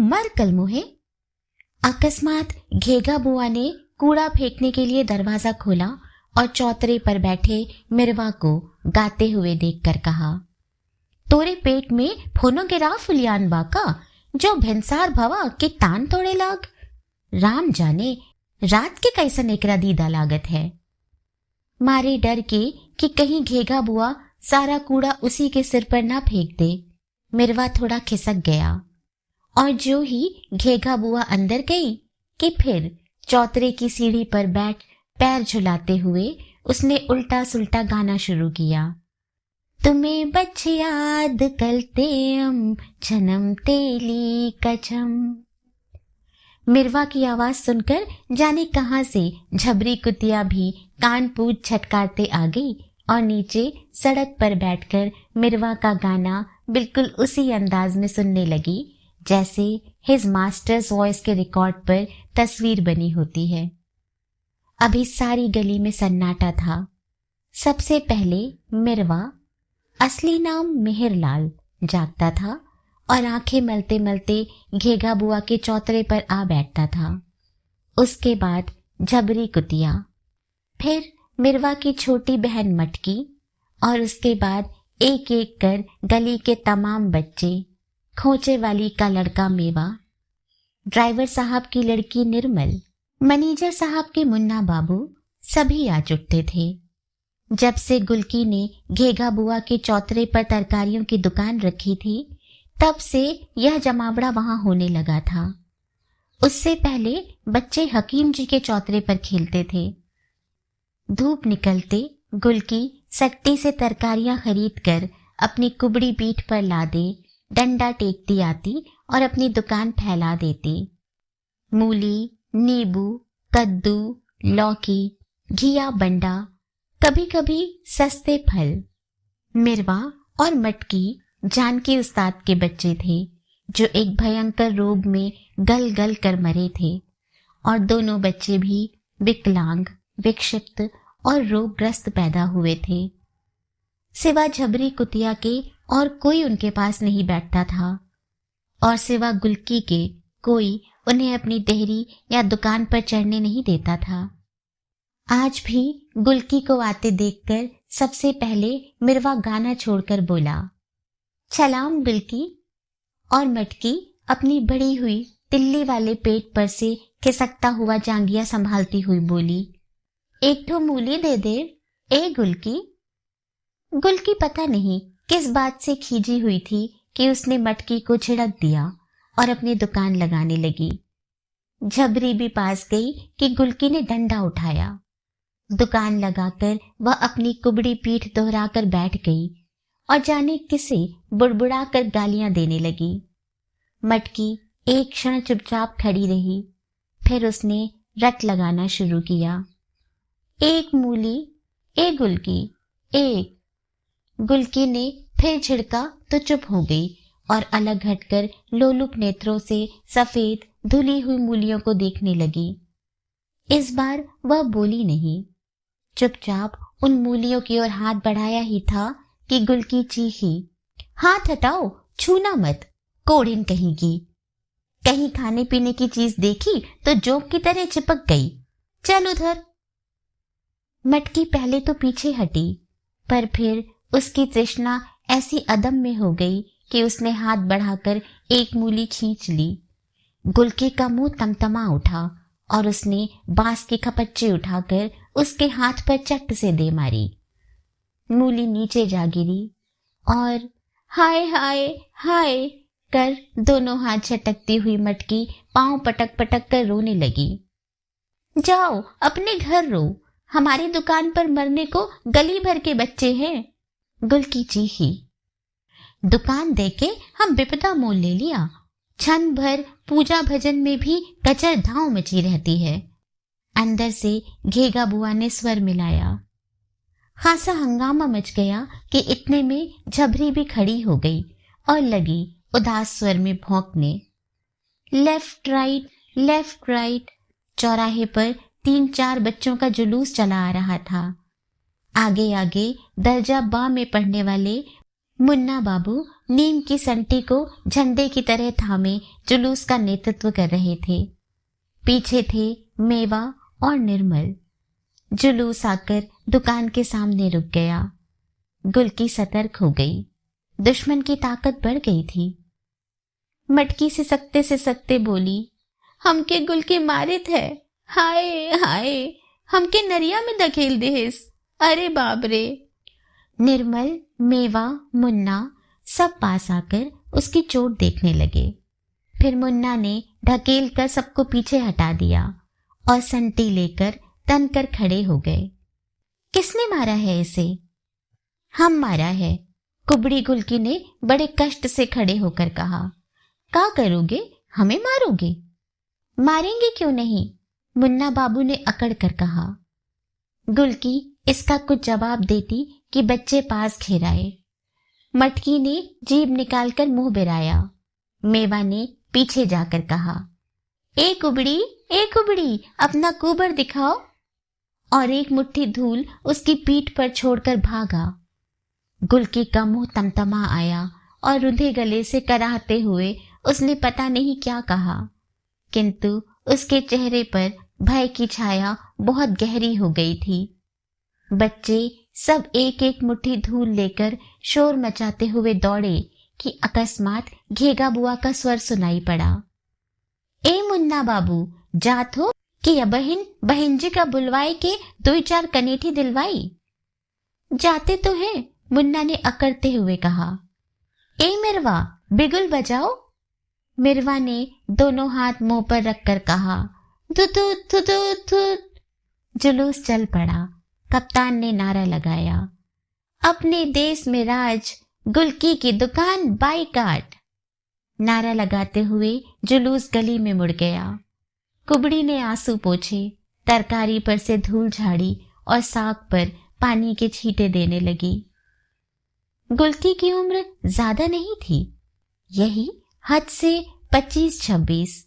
मर कल मुहे। अकस्मात घेगा बुआ ने कूड़ा फेंकने के लिए दरवाजा खोला और चौतरे पर बैठे मिरवा को गाते हुए देखकर कहा, तोरे पेट में फोनो गिरा फुलियान बाका, जो भिनसार भवा के तान तोड़े लाग। राम जाने रात के कैसन एकरा दीदा लागत है। मारे डर के कि कहीं घेगा बुआ सारा कूड़ा उसी के सिर पर ना फेंक दे, मिरवा थोड़ा खिसक गया और जो ही घेगा बुआ अंदर गई कि फिर चौतरे की सीढ़ी पर बैठ पैर झुलाते हुए उसने उल्टा सुल्टा गाना शुरू किया। तुम्हें बच याद कलते जन्म तेली कछम। मिरवा की आवाज सुनकर जाने कहां से झबरी कुतिया भी कान पूछ छटकारते आ गई और नीचे सड़क पर बैठकर मिरवा का गाना बिल्कुल उसी अंदाज में सुनने लगी जैसे हिज मास्टर्स वॉइस के रिकॉर्ड पर तस्वीर बनी होती है। अभी सारी गली में सन्नाटा था। सबसे पहले मिरवा, असली नाम मिहिरलाल, जागता था और आंखें मलते मलते घेगा बुआ के चौतरे पर आ बैठता था। उसके बाद झबरी कुतिया, फिर मिरवा की छोटी बहन मटकी और उसके बाद एक एक कर गली के तमाम बच्चे, खोचे वाली का लड़का मेवा, ड्राइवर साहब की लड़की निर्मल, मैनेजर साहब के मुन्ना बाबू, सभी आ जुटते थे। जब से गुलकी ने घेगा बुआ के चौतरे पर तरकारियों की दुकान रखी थी तब से यह जमावड़ा वहां होने लगा था। उससे पहले बच्चे हकीम जी के चौतरे पर खेलते थे। धूप निकलते गुलकी सट्टी से तरकारियां खरीद कर अपनी कुबड़ी पीठ पर लादे डंडा टेकती आती और अपनी दुकान फैला देती। मूली, नींबू, कद्दू, लौकी, घिया बंडा, कभी कभी सस्ते फल। मिरवा और मटकी जानकी उस्ताद के बच्चे थे जो एक भयंकर रोग में गल गल कर मरे थे और दोनों बच्चे भी विकलांग, विक्षिप्त और रोगग्रस्त पैदा हुए थे। सिवा झबरी कुतिया के और कोई उनके पास नहीं बैठता था और सिवा गुलकी के कोई उन्हें अपनी डेहरी या दुकान पर चढ़ने नहीं देता था। आज भी गुलकी को आते देखकर सबसे पहले मिरवा गाना छोड़कर बोला, सलाम गुलकी। और मटकी अपनी बड़ी हुई तिल्ली वाले पेट पर से खिसकता हुआ जांगिया संभालती हुई बोली, एक ठो मूली दे दे ए गुलकी। गुलकी पता नहीं किस बात से खींची हुई थी कि उसने मटकी को झिड़क दिया और अपनी दुकान लगाने लगी। झबरी भी पास गई कि गुलकी ने डंडा उठाया। दुकान लगाकर वह अपनी कुबड़ी पीठ दोहराकर बैठ गई और जाने किसे बुड़बुड़ा कर गालियां देने लगी। मटकी एक क्षण चुपचाप खड़ी रही, फिर उसने रट लगाना शुरू किया, एक मूली ए गुलकी एक। गुलकी ने फिर झिड़का तो चुप हो गई और अलग हटकर लोलुप नेत्रों से सफेद धुली हुई मूलियों को देखने लगी। इस बार वह बोली नहीं, चुपचाप उन मूलियों की ओर हाथ बढ़ाया ही था कि गुलकी चीखी, हाथ हटाओ, छूना मत, कोढ़िन कहीं की। कहीं खाने पीने की चीज देखी तो जोक की तरह चिपक गई, चल उधर। मटकी पहले तो पीछे हटी, पर फिर उसकी तृष्णा ऐसी अदम में हो गई कि उसने हाथ बढ़ाकर एक मूली खींच ली। गुलकी का मुंह तमतमा उठा और उसने बांस के खपच्चे उठाकर उसके हाथ पर चट से दे मारी। मूली नीचे जा गिरी और हाय हाय हाय कर दोनों हाथ झटकती हुई मटकी पांव पटक पटक कर रोने लगी। जाओ अपने घर रो, हमारी दुकान पर मरने को गली भर के बच्चे हैं, गुलकी चीखी। दुकान देके हम विपदा मोल ले लिया, क्षण भर पूजा भजन में भी कचर धाव मची रहती है। अंदर से घेगा बुआ ने स्वर मिलाया। खासा हंगामा मच गया कि इतने में झबरी भी खड़ी हो गई और लगी उदास स्वर में भौंकने। Left right. चौराहे पर 3-4 बच्चों का जुलूस चला आ रहा था। आगे आगे दर्जा बा में पढ़ने वाले मुन्ना बाबू नीम की संटी को झंडे की तरह थामे जुलूस का नेतृत्व कर रहे थे। पीछे थे मेवा और निर्मल। जुलूस आकर दुकान के सामने रुक गया। गुलकी सतर्क हो गई। दुश्मन की ताकत बढ़ गई थी। मटकी से सकते बोली, हमके गुलकी मारित है, हाय हाय, हमके नरिया में धकेल देस, अरे बाप रे। निर्मल, मेवा, मुन्ना सब पास आकर उसकी चोट देखने लगे। फिर मुन्ना ने ढकेल कर सबको पीछे हटा दिया और संटी लेकर तन कर खड़े हो गए। किसने मारा है इसे? हम मारा है, कुबड़ी गुलकी ने बड़े कष्ट से खड़े होकर कहा। क्या करोगे, हमें मारोगे? मारेंगे क्यों नहीं, मुन्ना बाबू ने अकड़ कर कहा। गुलकी इसका कुछ जवाब देती कि बच्चे पास घेराए। मटकी ने जीभ निकालकर मुंह बिराया। मेवा ने पीछे जाकर कहा, ए कुबड़ी, अपना कुबर दिखाओ, और एक मुट्ठी धूल उसकी पीठ पर छोड़कर भागा। गुलकी का मुंह तमतमा आया और रुंधे गले से कराहते हुए उसने पता नहीं क्या कहा, किंतु उसके चेहरे पर भय की छाया बहुत गहरी हो गई थी। बच्चे सब एक एक मुट्ठी धूल लेकर शोर मचाते हुए दौड़े कि अकस्मात घेगा बुआ का स्वर सुनाई पड़ा। ए मुन्ना बाबू, जात हो कि या बहन जी का बुलवाए के 2-4 कनेठी दिलवाई? जाते तो है, मुन्ना ने अकड़ते हुए कहा। ए मिरवा, बिगुल बजाओ। मिरवा ने दोनों हाथ मुंह पर रखकर कहा, थुथु थुथु थुथ। जुलूस चल पड़ा। कप्तान ने नारा लगाया, अपने देश में राज, गुलकी की दुकान बाईकाट। नारा लगाते हुए जुलूस गली में मुड़ गया। कुबड़ी ने आंसू पोंछे, तरकारी पर से धूल झाड़ी और साग पर पानी के छींटे देने लगी। गुलकी की उम्र ज्यादा नहीं थी, यही हद से 25-26,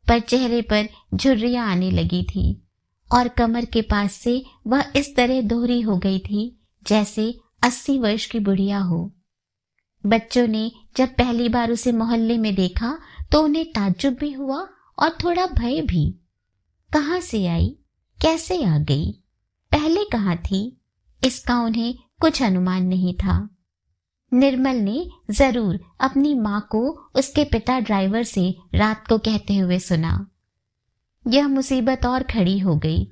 पर चेहरे पर झुर्रियां आने लगी थी और कमर के पास से वह इस तरह दोहरी हो गई थी जैसे 80 वर्ष की बुढ़िया हो। बच्चों ने जब पहली बार उसे मोहल्ले में देखा तो उन्हें ताज्जुब भी हुआ और थोड़ा भय भी। कहां से आई, कैसे आ गई, पहले कहां थी, इसका उन्हें कुछ अनुमान नहीं था। निर्मल ने जरूर अपनी मां को उसके पिता ड्राइवर से रात को कहते हुए सुना। यह मुसीबत और खड़ी हो गई।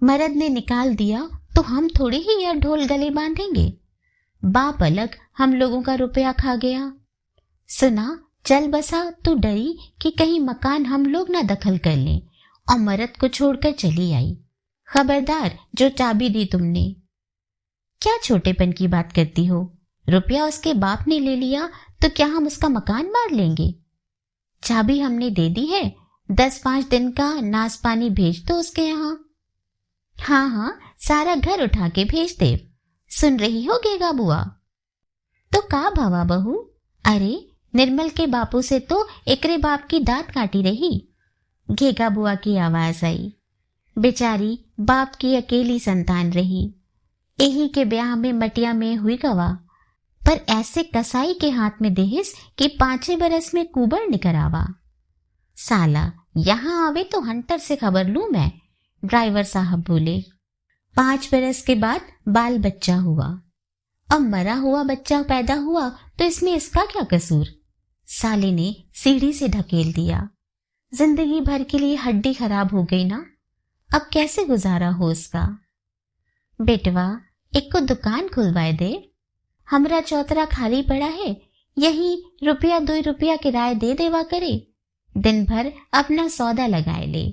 मर्द ने निकाल दिया तो हम थोड़ी ही यह ढोल गले बांधेंगे। बाप अलग हम लोगों का रुपया खा गया। सुना चल बसा तो डरी कि कहीं मकान हम लोग ना दखल कर लें और मर्द को छोड़कर चली आई। खबरदार जो चाबी दी तुमने। क्या छोटेपन की बात करती हो, रुपया उसके बाप ने ले लिया तो क्या हम उसका मकान मार लेंगे? चाबी हमने दे दी है, 10-5 दिन का नाश पानी भेज दो उसके यहाँ। हाँ, सारा घर उठा के भेज दे। सुन रही हो घेगा बुआ? तो का भावा बहू? अरे निर्मल के बापू से तो एकरे बाप की दांत काटी रही। घेगा बुआ की आवाज आई। बेचारी बाप की अकेली संतान रही। यही के ब्याह में मटिया में हुई गवा, पर ऐसे कसाई के हाथ में देहिस कि 5 बरस में कुबर निकर आवा। साला यहाँ आवे तो हंटर से खबर लूं मैं, ड्राइवर साहब बोले। 5 बरस के बाद बाल बच्चा हुआ। अब मरा हुआ बच्चा पैदा हुआ तो इसमें इसका क्या कसूर? साले ने सीढ़ी से ढकेल दिया। जिंदगी भर के लिए हड्डी खराब हो गई ना, अब कैसे गुजारा हो उसका? बेटवा एक को दुकान खुलवाए दे, हमरा चौतरा खाली पड़ा है, यही 1-2 रुपया किराया दे देवा करे, दिन भर अपना सौदा लगाए ले।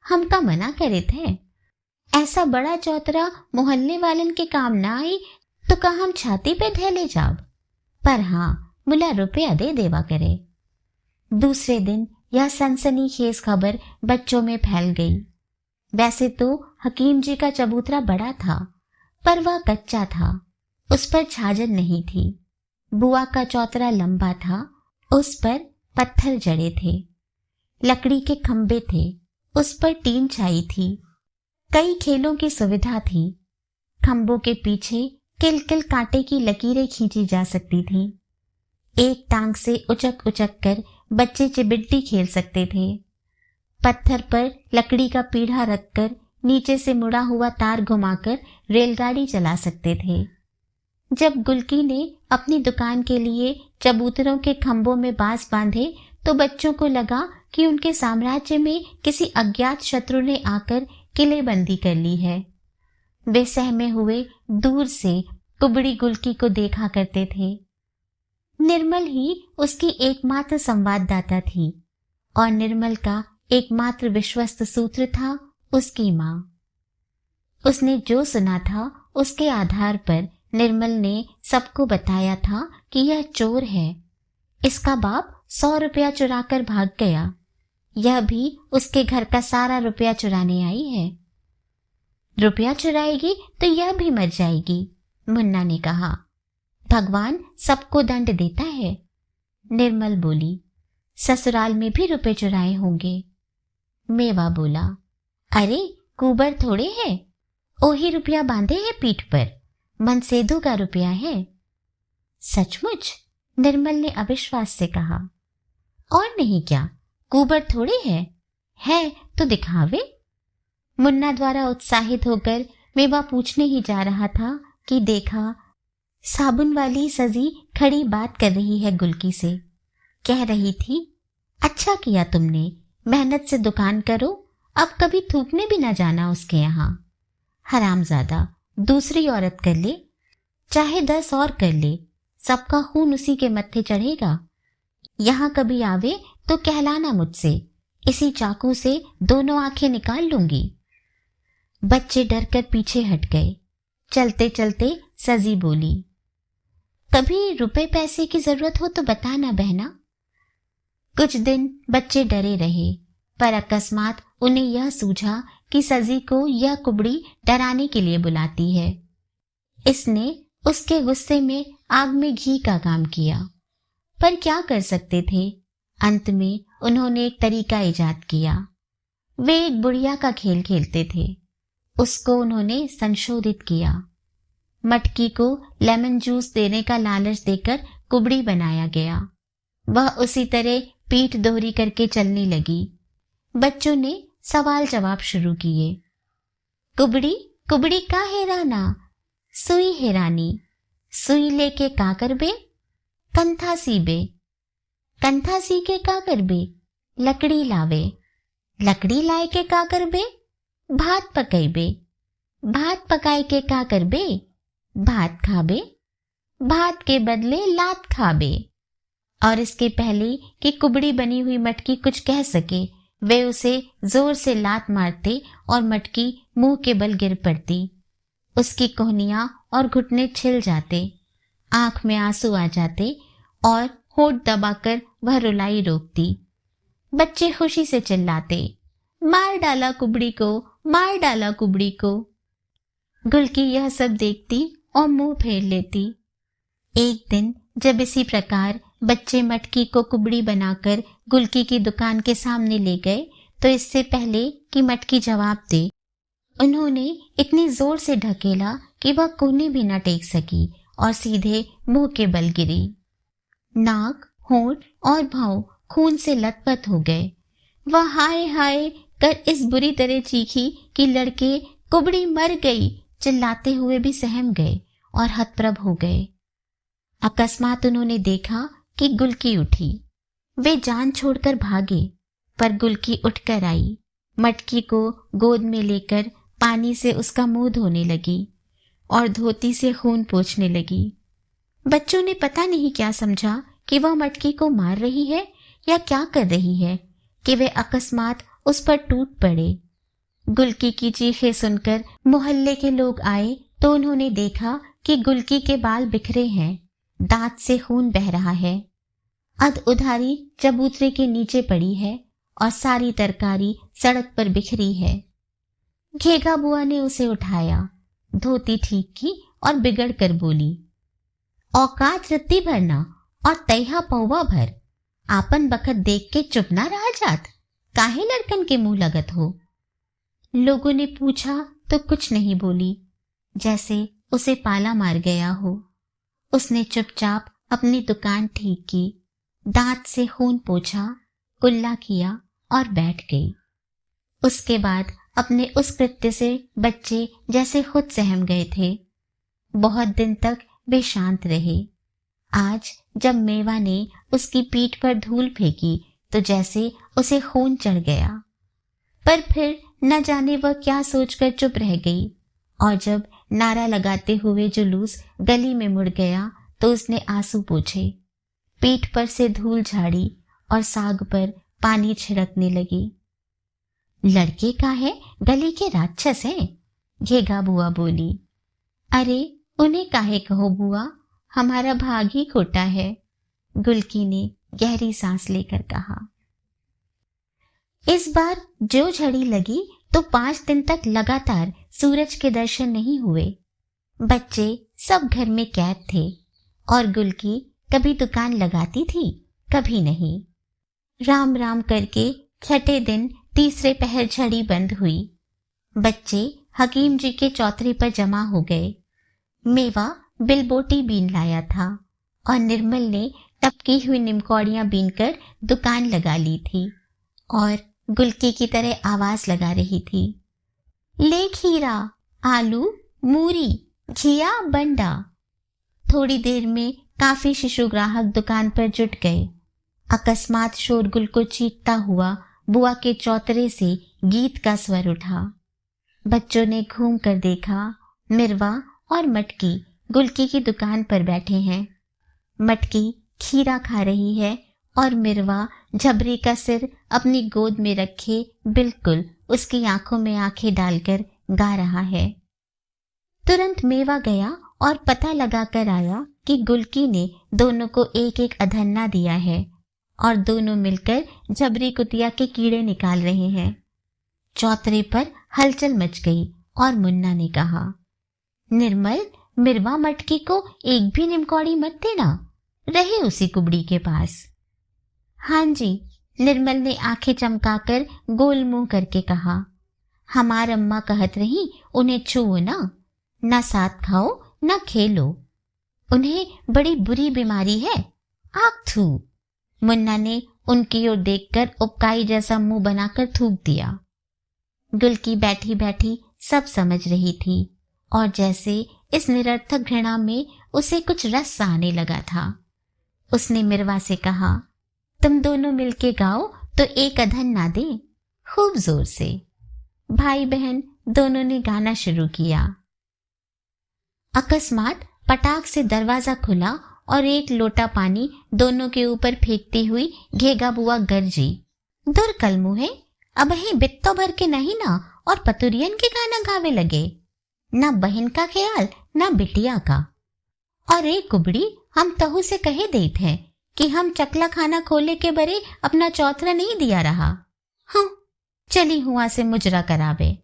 हमका मना करे थे, ऐसा बड़ा चौतरा मोहल्ले वालन के काम ना आई तो का हम छाती पे ढेले जाब, पर हाँ मुला रुपया दे देवा करे। दूसरे दिन यह सनसनीखेज खबर बच्चों में फैल गई। वैसे तो हकीम जी का चबूतरा बड़ा था, पर वह कच्चा था, उस पर छाजन नहीं थी। बुआ का चौतरा लंबा था, उस पर पत्थर जड़े थे, लकड़ी के खंबे थे, उस पर टीन छाई थी। कई खेलों की सुविधा थी। खंबों के पीछे किल किल कांटे की लकीरें खींची जा सकती थीं। एक टांग से उचक उचक कर बच्चे चिबिड्डी खेल सकते थे। पत्थर पर लकड़ी का पीढ़ा रखकर नीचे से मुड़ा हुआ तार घुमाकर रेलगाड़ी चला सकते थे। जब गुलकी ने अपनी दुकान के लिए चबूतरों के खंभों में बांस बांधे तो बच्चों को लगा कि उनके साम्राज्य में किसी अज्ञात शत्रु ने आकर किलेबंदी कर ली है। वे सहमे हुए दूर से कुबड़ी गुलकी को देखा करते थे। निर्मल ही उसकी एकमात्र संवाददाता थी और निर्मल का एकमात्र विश्वस्त सूत्र था उसकी माँ। उसने जो सुना था उसके आधार पर निर्मल ने सबको बताया था कि यह चोर है। इसका बाप 100 रुपया चुरा कर भाग गया। यह भी उसके घर का सारा रुपया चुराने आई है। रुपया चुराएगी तो यह भी मर जाएगी, मुन्ना ने कहा। भगवान सबको दंड देता है। निर्मल बोली, ससुराल में भी रुपए चुराए होंगे। मेवा बोला, अरे कुबर थोड़े है, ओही रुपया बांधे है पीठ पर, मनसेदू का रुपया है। सचमुच? निर्मल ने अविश्वास से कहा। और नहीं क्या, कुबर थोड़े है तो दिखावे। मुन्ना द्वारा उत्साहित होकर मेवा पूछने ही जा रहा था कि देखा साबुन वाली सजी खड़ी बात कर रही है गुलकी से। कह रही थी, अच्छा किया तुमने, मेहनत से दुकान करो, अब कभी थूकने भी ना जाना उसके यहाँ। हरामजादा, दूसरी औरत कर ले, चाहे 10 और कर ले, सबका खून उसी के मत्थे चढ़ेगा। यहाँ कभी आवे तो कहलाना मुझसे, इसी चाकू से दोनों आंखें निकाल लूंगी। बच्चे डरकर पीछे हट गए। चलते चलते सजी बोली, कभी रुपए पैसे की जरूरत हो तो बताना बहना। कुछ दिन बच्चे डरे रहे, पर अकस्मात उन्हें यह सूझा कि सजी को यह कुबड़ी डराने के लिए बुलाती है। इसने उसके गुस्से में आग में घी का काम किया, पर क्या कर सकते थे। अंत में उन्होंने एक तरीका इजाद किया। वे एक बुढ़िया का खेल खेलते थे, उसको उन्होंने संशोधित किया। मटकी को लेमन जूस देने का लालच देकर कुबड़ी बनाया गया। वह उसी तरह पीठ दोहरी करके चलने लगी। बच्चों ने सवाल जवाब शुरू किए। कुबड़ी कुबड़ी का हेराना, सुई हेरानी, सुई लेके का करबे, कंथा सीबे, कंथा सी के का करबे, लकड़ी लावे, लकड़ी लाए के का करबे, भात पकैबे, भात पकाए के का करबे, भात खाबे, भात के बदले लात खाबे। और इसके पहले कि कुबड़ी बनी हुई मटकी कुछ कह सके, वे उसे जोर से लात मारते और मटकी मुंह के बल गिर पड़ती। उसकी कोहनियां और घुटने छिल जाते, आंख में आंसू आ जाते और होठ दबाकर वह रुलाई रोकती। बच्चे खुशी से चिल्लाते, मार डाला कुबड़ी को, मार डाला कुबड़ी को। गुलकी यह सब देखती और मुंह फेर लेती। एक दिन जब इसी प्रकार बच्चे मटकी को कुबड़ी बनाकर गुलकी की दुकान के सामने ले गए, तो इससे पहले कि मटकी जवाब दे, उन्होंने इतनी जोर से ढकेला कि वह कोहनी भी न टेक सकी और सीधे मुंह के बल गिरी। नाक, होंठ और भाव खून से लथपथ हो गए। वह हाय हाय कर इस बुरी तरह चीखी कि लड़के कुबड़ी मर गई चिल्लाते हुए भी सहम गए और हतप्रभ हो गए। अकस्मात उन्होंने देखा कि गुलकी उठी। वे जान छोड़कर भागे, पर गुलकी उठकर आई। मटकी को गोद में लेकर पानी से उसका मुंह धोने लगी और धोती से खून पोंछने लगी। बच्चों ने पता नहीं क्या समझा कि वह मटकी को मार रही है या क्या कर रही है कि वे अकस्मात उस पर टूट पड़े। गुलकी की चीखें सुनकर मोहल्ले के लोग आए तो उन्होंने देखा कि गुलकी के बाल बिखरे हैं, दांत से खून बह रहा है, अध उधारी चबूतरे के नीचे पड़ी है और सारी तरकारी सड़क पर बिखरी है। घेगा बुआ ने उसे उठाया, धोती ठीक की और बिगड़ कर बोली, औकात रत्ती भरना और तैहा पौवा भर, आपन बखत देख के चुप ना रहा जात, काहे लड़कन के मुंह लगत हो। लोगों ने पूछा तो कुछ नहीं बोली, जैसे उसे पाला मार गया हो। उसने चुपचाप अपनी दुकान ठीक की, दांत से खून पोंछा, कुल्ला किया और बैठ गई। उसके बाद अपने उस कृत्य से बच्चे जैसे खुद सहम गए थे। बहुत दिन तक वे शांत रहे। आज जब मेवा ने उसकी पीठ पर धूल फेंकी तो जैसे उसे खून चढ़ गया, पर फिर न जाने वह क्या सोचकर चुप रह गई। और जब नारा लगाते हुए जुलूस गली में मुड़ गया तो उसने आंसू पोंछे, पीठ पर से धूल झाड़ी और साग पर पानी छिड़कने लगी। लड़के का है, गली के राक्षस हैं, घेगा बुआ बोली। अरे उन्हें काहे कहो बुआ, हमारा भाग ही खोटा है, गुलकी ने गहरी सांस लेकर कहा। इस बार जो झड़ी लगी तो 5 दिन तक लगातार सूरज के दर्शन नहीं हुए। बच्चे सब घर में कैद थे और गुलकी कभी दुकान लगाती थी, कभी नहीं। राम राम करके छठे दिन तीसरे पहर झड़ी बंद हुई। बच्चे हकीम जी के चौतरे पर जमा हो गए। मेवा बिलबोटी बीन लाया था और निर्मल ने टपकी हुई निमकौड़ियां बीनकर दुकान लगा ली थी और गुलकी की तरह आवाज लगा रही थी, ले खीरा, आलू, मूरी, घिया, बंडा। थोड़ी देर में काफी शिशु ग्राहक दुकान पर जुट गए। अकस्मात शोरगुल को चीरता हुआ बुआ के चौतरे से गीत का स्वर उठा। बच्चों ने घूम कर देखा, मिरवा और मटकी गुलकी की दुकान पर बैठे हैं। मटकी खीरा खा रही है और मिरवा झबरी का सिर अपनी गोद में रखे बिल्कुल उसकी आंखों में आंखें डालकर गा रहा है। तुरंत मेवा गया और पता लगा कर आया कि गुलकी ने दोनों को एक एक अधन्ना दिया है और दोनों मिलकर झबरी कुतिया के कीड़े निकाल रहे हैं। चौतरे पर हलचल मच गई और मुन्ना ने कहा, निर्मल, मिरवा मटकी को एक भी निमकौड़ी मत देना, रहे उसी कुबड़ी के पास। हाँ जी, निर्मल ने आंखें चमकाकर गोल मुंह करके कहा। हमार अम्मा कहत रही, उन्हें छुओ ना साथ खाओ ना खेलो, उन्हें बड़ी बुरी बीमारी है, आग थू। मुन्ना ने उनकी ओर देखकर उपकाई जैसा मुंह बनाकर थूक दिया। गुलकी बैठी बैठी सब समझ रही थी और जैसे इस निरर्थक घृणा में उसे कुछ रस सा आने लगा था। उसने मिरवा से कहा, तुम दोनों मिलके गाओ तो एक अधन ना दे, खूब जोर से। भाई बहन दोनों ने गाना शुरू किया। अकस्मात पटाख से दरवाजा खुला और एक लोटा पानी दोनों के ऊपर फेंकती हुई घेगा बुआ गरजी, दुर कल मुहे, अब ही बित्तो भर के नहीं ना और पतुरियन के गाना गावे लगे, ना बहन का ख्याल ना बिटिया का। और एक कुबड़ी, हम तहु से कहे देते हैं कि हम चकला खाना खोले के बरे अपना चौथरा नहीं दिया रहा। हाँ, चली हुआ से मुजरा करावे।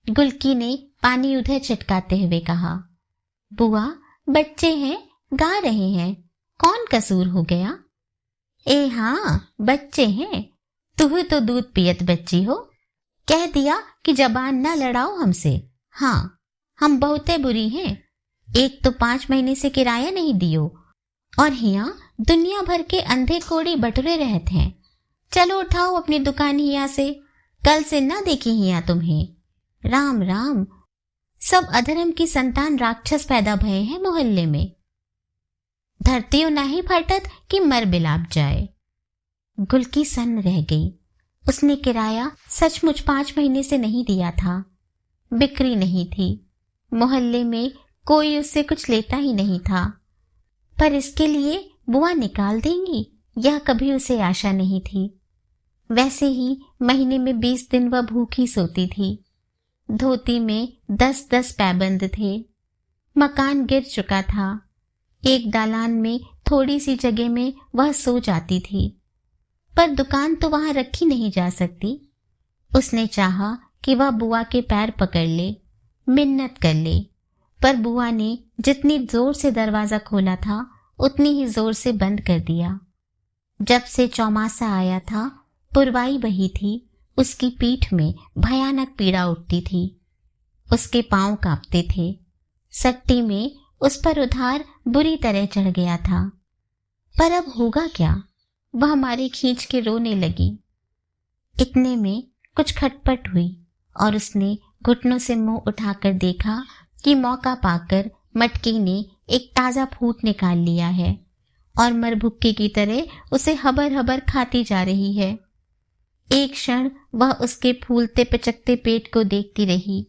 गुलकी ने पानी उधर छिटकाते हुए कहा, बुआ बच्चे हैं, गा रहे हैं, कौन कसूर हो गया? ए हाँ, बच्चे हैं, तुह तो दूध पियत बच्ची हो, कह दिया कि जबान ना लड़ाओ हमसे। हाँ, हम बहुते बुरी हैं, एक तो 5 महीने से किराया नहीं दियो और हिया दुनिया भर के अंधे कोड़े बटुरे रहते हैं। चलो उठाओ अपनी दुकान हिया से, कल से ना देखी हिया तुम्हें। राम राम, सब अधर्म की संतान राक्षस पैदा भये हैं मोहल्ले में। धरतियों नहीं फटत कि मर बिलाप जाए। गुलकी सन्न रह गई। उसने किराया सचमुच 5 महीने से नहीं दिया था। बिक्री नहीं थी, मोहल्ले में कोई उससे कुछ लेता ही नहीं था, पर इसके लिए बुआ निकाल देंगी यह कभी उसे आशा नहीं थी। वैसे ही महीने में 20 दिन वह भूखी सोती थी। धोती में 10-10 पैबंद थे। मकान गिर चुका था। एक दालान में थोड़ी सी जगह में वह सो जाती थी, पर दुकान तो वहां रखी नहीं जा सकती। उसने चाहा कि वह बुआ के पैर पकड़ ले, मिन्नत कर ले, पर बुआ ने जितनी जोर से दरवाजा खोला था उतनी ही जोर से बंद कर दिया। जब से चौमासा आया था, पुरवाई बही थी, उसकी पीठ में भयानक पीड़ा उठती थी। उसके पांव कांपते थे। सट्टी में उस पर उधार बुरी तरह चढ़ गया था। पर अब होगा क्या? वह मारी खींच के रोने लगी। इतने में कुछ खटपट हुई और उसने घुटनों से मुंह उठाकर देखा कि मौका पाकर मटकी ने एक ताजा फूट निकाल लिया है और मरभुक्के की तरह उसे हबर हबर खाती जा रही है। एक क्षण वह उसके फूलते पिचकते पेट को देखती रही,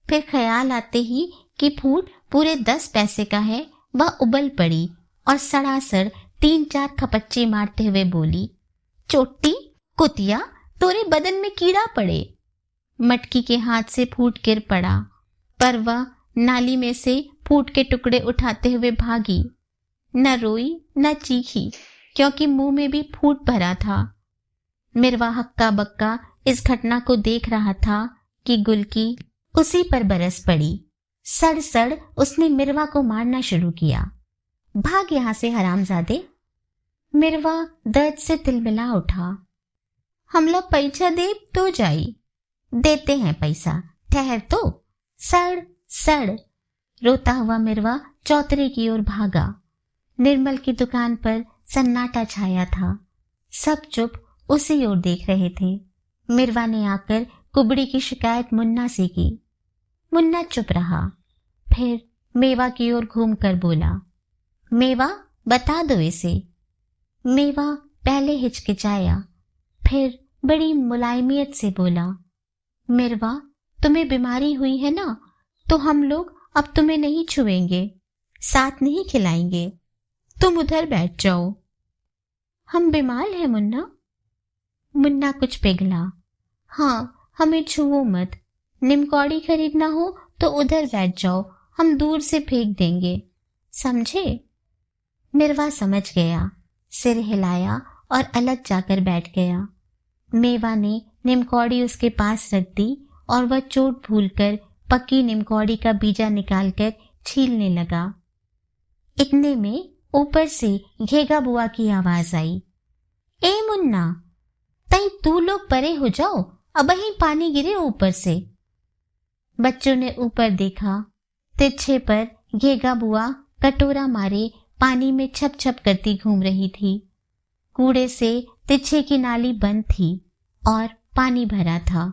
फिर ख्याल आते ही कि फूट पूरे 10 पैसे का है, वह उबल पड़ी और सड़ासड़ 3-4 खपच्चे मारते हुए बोली, चोटी कुतिया, तोरे बदन में कीड़ा पड़े। मटकी के हाथ से फूट गिर पड़ा, पर वह नाली में से फूट के टुकड़े उठाते हुए भागी। न रोई न चीखी, क्योंकि मुंह में भी फूट भरा था। मिरवा हक्का बक्का इस घटना को देख रहा था कि गुलकी उसी पर बरस पड़ी। सड़ सड़ उसने मिरवा को मारना शुरू किया। भाग यहां से हरामजादे। मिरवा दर्द से तिलमिला उठा। हमला पैसा दे तो जाई। देते हैं पैसा, ठहर तो। सड़ सड़। रोता हुआ मिरवा चौतरे की ओर भागा। निर्मल की दुकान पर सन्नाटा छाया था। सब चुप उसी ओर देख रहे थे। मिरवा ने आकर कुबड़ी की शिकायत मुन्ना से की। मुन्ना चुप रहा, फिर मेवा की ओर घूमकर बोला, मेवा बता दो इसे। मेवा पहले हिचकिचाया, फिर बड़ी मुलायमियत से बोला, मिरवा तुम्हें बीमारी हुई है ना, तो हम लोग अब तुम्हें नहीं छुएंगे, साथ नहीं खिलाएंगे, तुम उधर बैठ जाओ। हम बीमार हैं मुन्ना। मुन्ना कुछ पिघला। हाँ, हमें छुओ मत। निमकौड़ी खरीदना हो तो उधर बैठ जाओ, हम दूर से फेंक देंगे, समझे? मिरवा समझ गया, सिर हिलाया और अलग जाकर बैठ गया। मेवा ने निमकौड़ी उसके पास रख दी और वह चोट भूलकर पक्की निमकौड़ी का बीजा निकालकर छीलने लगा। इतने में ऊपर से घेगा बुआ की आवाज आई, ए मुन्ना, तई तू लोग परे हो जाओ, अब ही पानी गिरे ऊपर से। बच्चों ने ऊपर देखा। तिरछे पर घेगा बुआ कटोरा मारे पानी में छप छप करती घूम रही थी। कूड़े से तिरछे की नाली बंद थी और पानी भरा था।